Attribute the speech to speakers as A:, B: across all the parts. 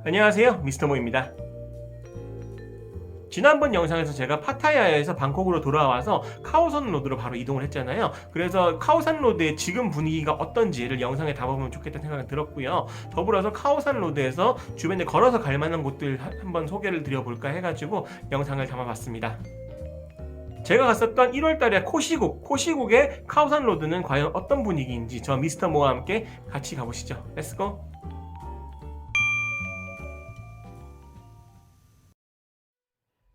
A: 안녕하세요, 미스터 모입니다. 지난번 영상에서 제가 파타야에서 방콕으로 돌아와서 카오산 로드로 바로 이동을 했잖아요. 그래서 카오산 로드의 지금 분위기가 어떤지를 영상에 담아보면 좋겠다는 생각이 들었고요. 더불어서 카오산 로드에서 주변에 걸어서 갈 만한 곳들 한번 소개를 드려볼까 해가지고 영상을 담아봤습니다. 제가 갔었던 1월달에 코시국의 카오산 로드는 과연 어떤 분위기인지 저 미스터 모와 함께 같이 가보시죠. 렛츠고!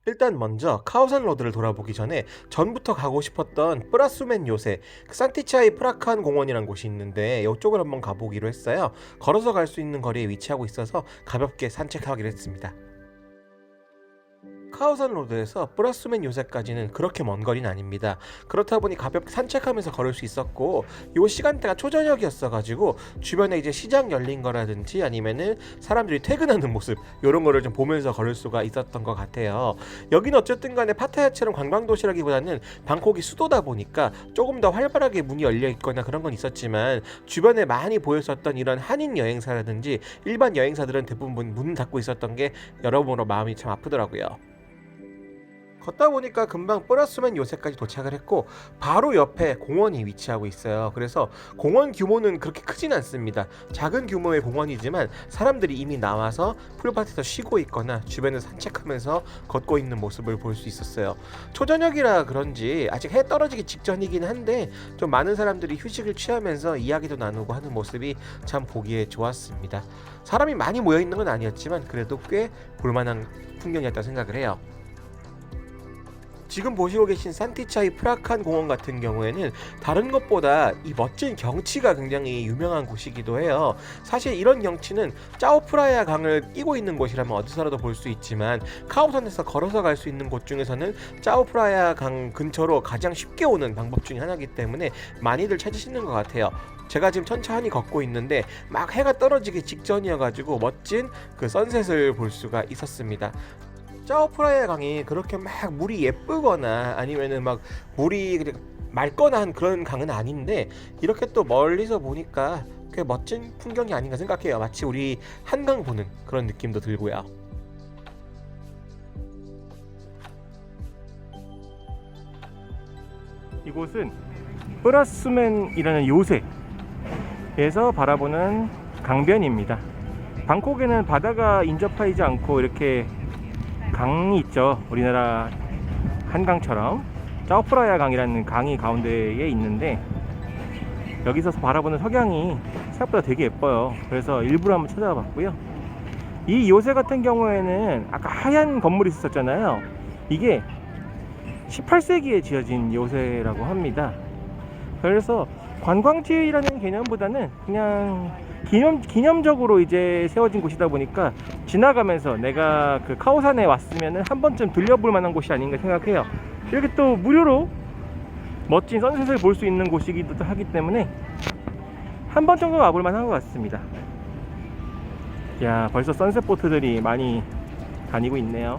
A: 일단 먼저 카오산 로드를 돌아보기 전에 전부터 가고 싶었던 프라수멘 요새 산티차이 프라칸 공원이란 곳이 있는데 이쪽을 한번 가보기로 했어요. 걸어서 갈 수 있는 거리에 위치하고 있어서 가볍게 산책하기로 했습니다. 카오산 로드에서 프라수멘 요새까지는 그렇게 먼 거리는 아닙니다. 그렇다 보니 가볍게 산책하면서 걸을 수 있었고 요 시간대가 초저녁이었어가지고 주변에 이제 시장 열린 거라든지 아니면은 사람들이 퇴근하는 모습 이런 거를 좀 보면서 걸을 수가 있었던 것 같아요. 여기는 어쨌든 간에 파타야처럼 관광도시라기보다는 방콕이 수도다 보니까 조금 더 활발하게 문이 열려 있거나 그런 건 있었지만 주변에 많이 보였었던 이런 한인 여행사라든지 일반 여행사들은 대부분 문 닫고 있었던 게 여러모로 마음이 참 아프더라고요. 걷다 보니까 금방 프라수멘 요새까지 도착을 했고 바로 옆에 공원이 위치하고 있어요. 그래서 공원 규모는 그렇게 크진 않습니다. 작은 규모의 공원이지만 사람들이 이미 나와서 풀밭에서 쉬고 있거나 주변을 산책하면서 걷고 있는 모습을 볼 수 있었어요. 초저녁이라 그런지 아직 해 떨어지기 직전이긴 한데 좀 많은 사람들이 휴식을 취하면서 이야기도 나누고 하는 모습이 참 보기에 좋았습니다. 사람이 많이 모여 있는 건 아니었지만 그래도 꽤 볼만한 풍경이었다고 생각을 해요. 지금 보시고 계신 산티차이 프라칸 공원 같은 경우에는 다른 것보다 이 멋진 경치가 굉장히 유명한 곳이기도 해요. 사실 이런 경치는 짜오프라야 강을 끼고 있는 곳이라면 어디서라도 볼 수 있지만 카오산에서 걸어서 갈 수 있는 곳 중에서는 짜오프라야 강 근처로 가장 쉽게 오는 방법 중에 하나이기 때문에 많이들 찾으시는 것 같아요. 제가 지금 천천히 걷고 있는데 막 해가 떨어지기 직전이어가지고 멋진 그 선셋을 볼 수가 있었습니다. 짜오프라야 강이 그렇게 막 물이 예쁘거나 아니면은 막 물이 맑거나 한 그런 강은 아닌데 이렇게 또 멀리서 보니까 꽤 멋진 풍경이 아닌가 생각해요. 마치 우리 한강 보는 그런 느낌도 들고요. 이곳은 프라수멘이라는 요새에서 바라보는 강변입니다. 방콕에는 바다가 인접하지 않고 이렇게 강이 있죠. 우리나라 한강처럼 짜오프라야 강이라는 강이 가운데에 있는데 여기서 바라보는 석양이 생각보다 되게 예뻐요. 그래서 일부러 한번 찾아와 봤고요. 이 요새 같은 경우에는 아까 하얀 건물이 있었잖아요. 이게 18세기에 지어진 요새라고 합니다. 그래서 관광지라는 개념보다는 그냥 기념적으로 이제 세워진 곳이다 보니까 지나가면서 내가 그 카오산에 왔으면은 한 번쯤 들려볼 만한 곳이 아닌가 생각해요. 이렇게 또 무료로 멋진 선셋을 볼 수 있는 곳이기도 하기 때문에 한 번 정도 와볼 만한 것 같습니다. 야, 벌써 선셋 보트들이 많이 다니고 있네요.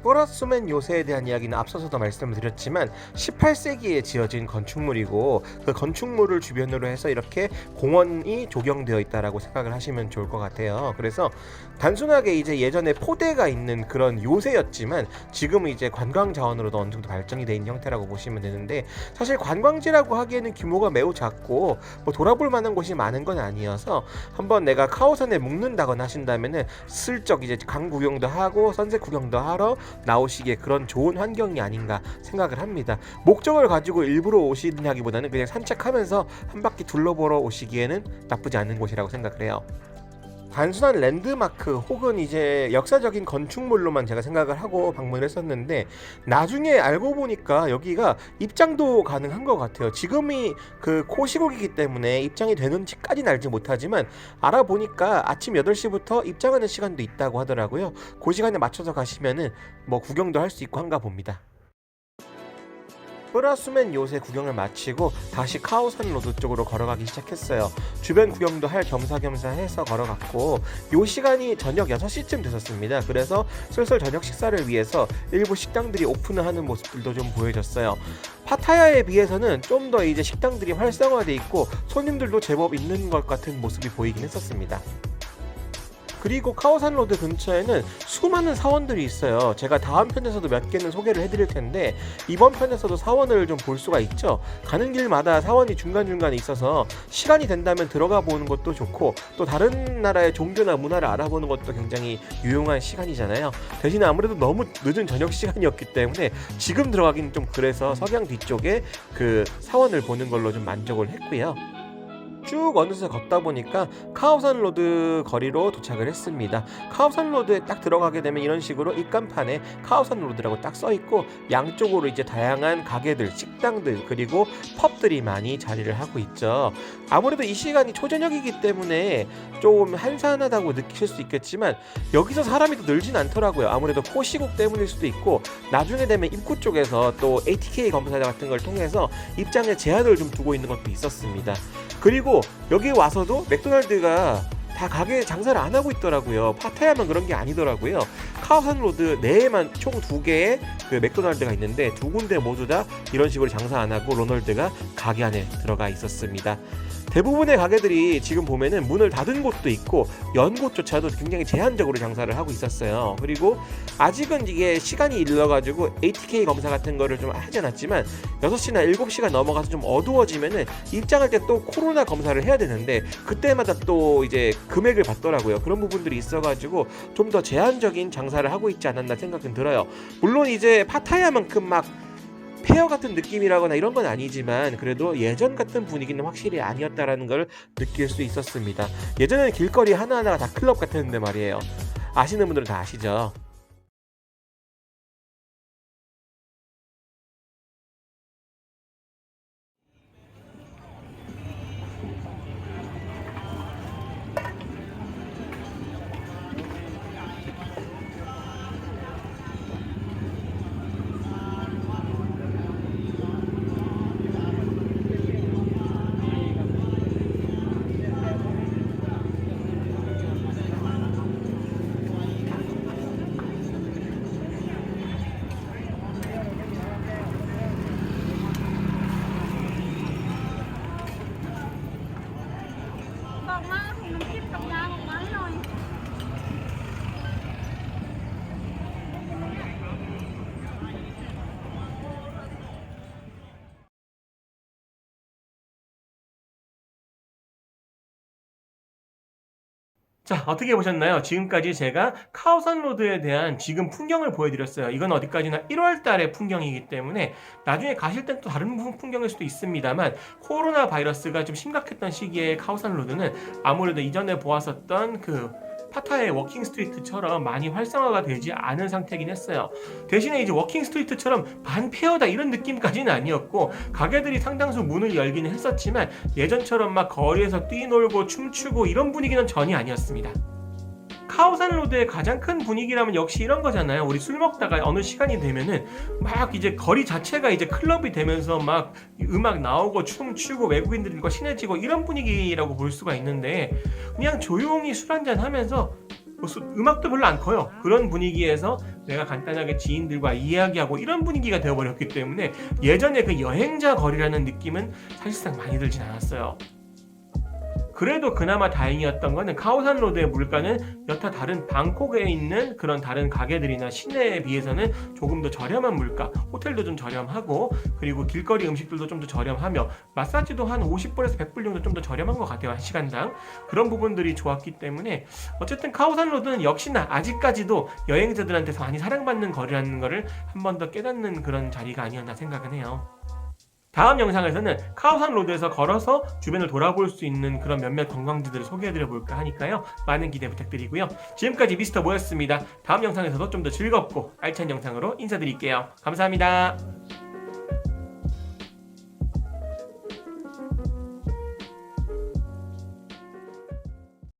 A: 프라수멘 요새에 대한 이야기는 앞서서도 말씀을 드렸지만 18세기에 지어진 건축물이고 그 건축물을 주변으로 해서 이렇게 공원이 조경되어 있다라고 생각을 하시면 좋을 것 같아요. 그래서 단순하게 이제 예전에 포대가 있는 그런 요새였지만 지금은 이제 관광 자원으로도 어느 정도 발전이 돼 있는 형태라고 보시면 되는데 사실 관광지라고 하기에는 규모가 매우 작고 뭐 돌아볼 만한 곳이 많은 건 아니어서 한번 내가 카오산에 묵는다거나 하신다면은 슬쩍 이제 강 구경도 하고 선셋 구경도 하러 나오시기에 그런 좋은 환경이 아닌가 생각을 합니다. 목적을 가지고 일부러 오시냐기보다는 그냥 산책하면서 한 바퀴 둘러보러 오시기에는 나쁘지 않은 곳이라고 생각을 해요. 단순한 랜드마크 혹은 이제 역사적인 건축물로만 제가 생각을 하고 방문을 했었는데 나중에 알고 보니까 여기가 입장도 가능한 것 같아요. 지금이 그 코시국이기 때문에 입장이 되는지까지는 알지 못하지만 알아보니까 아침 8시부터 입장하는 시간도 있다고 하더라고요. 그 시간에 맞춰서 가시면은 뭐 구경도 할 수 있고 한가 봅니다. 뿌라수맨 요새 구경을 마치고 다시 카오산 로드 쪽으로 걸어가기 시작했어요. 주변 구경도 할 겸사겸사 해서 걸어갔고 요 시간이 저녁 6시쯤 됐었습니다. 그래서 슬슬 저녁 식사를 위해서 일부 식당들이 오픈을 하는 모습들도 좀 보여졌어요. 파타야에 비해서는 좀 더 이제 식당들이 활성화돼 있고 손님들도 제법 있는 것 같은 모습이 보이긴 했었습니다. 그리고 카오산 로드 근처에는 수많은 사원들이 있어요. 제가 다음 편에서도 몇 개는 소개를 해드릴 텐데 이번 편에서도 사원을 좀 볼 수가 있죠. 가는 길마다 사원이 중간중간에 있어서 시간이 된다면 들어가 보는 것도 좋고 또 다른 나라의 종교나 문화를 알아보는 것도 굉장히 유용한 시간이잖아요. 대신에 아무래도 너무 늦은 저녁 시간이었기 때문에 지금 들어가긴 좀 그래서 석양 뒤쪽에 그 사원을 보는 걸로 좀 만족을 했고요. 쭉 어느새 걷다 보니까 카오산 로드 거리로 도착을 했습니다. 카오산 로드에 딱 들어가게 되면 이런 식으로 입간판에 카오산 로드라고 딱 써있고 양쪽으로 이제 다양한 가게들, 식당들 그리고 펍들이 많이 자리를 하고 있죠. 아무래도 이 시간이 초저녁이기 때문에 좀 한산하다고 느끼실 수 있겠지만 여기서 사람이 또 늘진 않더라고요. 아무래도 코시국 때문일 수도 있고 나중에 되면 입구 쪽에서 또 ATK 검사 같은 걸 통해서 입장에 제한을 좀 두고 있는 것도 있었습니다. 그리고 여기 와서도 맥도날드가 다 가게 장사를 안 하고 있더라고요. 파타야만 그런 게 아니더라고요. 카오산 로드 내에만 총 2개의 그 맥도날드가 있는데 2군데 모두 다 이런 식으로 장사 안 하고 로널드가 가게 안에 들어가 있었습니다. 대부분의 가게들이 지금 보면은 문을 닫은 곳도 있고 연 곳조차도 굉장히 제한적으로 장사를 하고 있었어요. 그리고 아직은 이게 시간이 일러가지고 ATK 검사 같은 거를 좀 하지 않았지만 6시나 7시가 넘어가서 좀 어두워지면은 입장할 때 또 코로나 검사를 해야 되는데 그때마다 또 이제 금액을 받더라고요. 그런 부분들이 있어가지고 좀 더 제한적인 장사를 하고 있지 않았나 생각은 들어요. 물론 이제 파타야만큼 막 폐허 같은 느낌이라거나 이런 건 아니지만 그래도 예전 같은 분위기는 확실히 아니었다라는 걸 느낄 수 있었습니다. 예전에는 길거리 하나하나가 다 클럽 같았는데 말이에요. 아시는 분들은 다 아시죠?
B: Còn á, thì mình chip trong ra một máy thôi.
A: 자, 어떻게 보셨나요? 지금까지 제가 카오산 로드에 대한 지금 풍경을 보여드렸어요. 이건 어디까지나 1월 달의 풍경이기 때문에 나중에 가실 땐 또 다른 풍경일 수도 있습니다만 코로나 바이러스가 좀 심각했던 시기에 카오산 로드는 아무래도 이전에 보았었던 그 파타야의 워킹 스트리트처럼 많이 활성화가 되지 않은 상태이긴 했어요. 대신에 이제 워킹 스트리트처럼 반폐허다 이런 느낌까지는 아니었고 가게들이 상당수 문을 열기는 했었지만 예전처럼 막 거리에서 뛰놀고 춤추고 이런 분위기는 전혀 아니었습니다. 카오산 로드의 가장 큰 분위기라면 역시 이런 거잖아요. 우리 술 먹다가 어느 시간이 되면은 막 이제 거리 자체가 이제 클럽이 되면서 막 음악 나오고 춤추고 외국인들과 친해지고 이런 분위기라고 볼 수가 있는데 그냥 조용히 술 한잔 하면서 음악도 별로 안 커요. 그런 분위기에서 내가 간단하게 지인들과 이야기하고 이런 분위기가 되어버렸기 때문에 예전에 그 여행자 거리라는 느낌은 사실상 많이 들진 않았어요. 그래도 그나마 다행이었던 거는 카오산 로드의 물가는 여타 다른 방콕에 있는 그런 다른 가게들이나 시내에 비해서는 조금 더 저렴한 물가, 호텔도 좀 저렴하고 그리고 길거리 음식들도 좀 더 저렴하며 마사지도 한 50불에서 100불 정도 좀 더 저렴한 것 같아요. 한 시간당. 그런 부분들이 좋았기 때문에 어쨌든 카오산 로드는 역시나 아직까지도 여행자들한테서 많이 사랑받는 거리라는 거를 한 번 더 깨닫는 그런 자리가 아니었나 생각은 해요. 다음 영상에서는 카오산 로드에서 걸어서 주변을 돌아볼 수 있는 그런 몇몇 관광지들을 소개해드려 볼까 하니까요. 많은 기대 부탁드리고요. 지금까지 미스터 모였습니다. 다음 영상에서도 좀 더 즐겁고 알찬 영상으로 인사드릴게요. 감사합니다.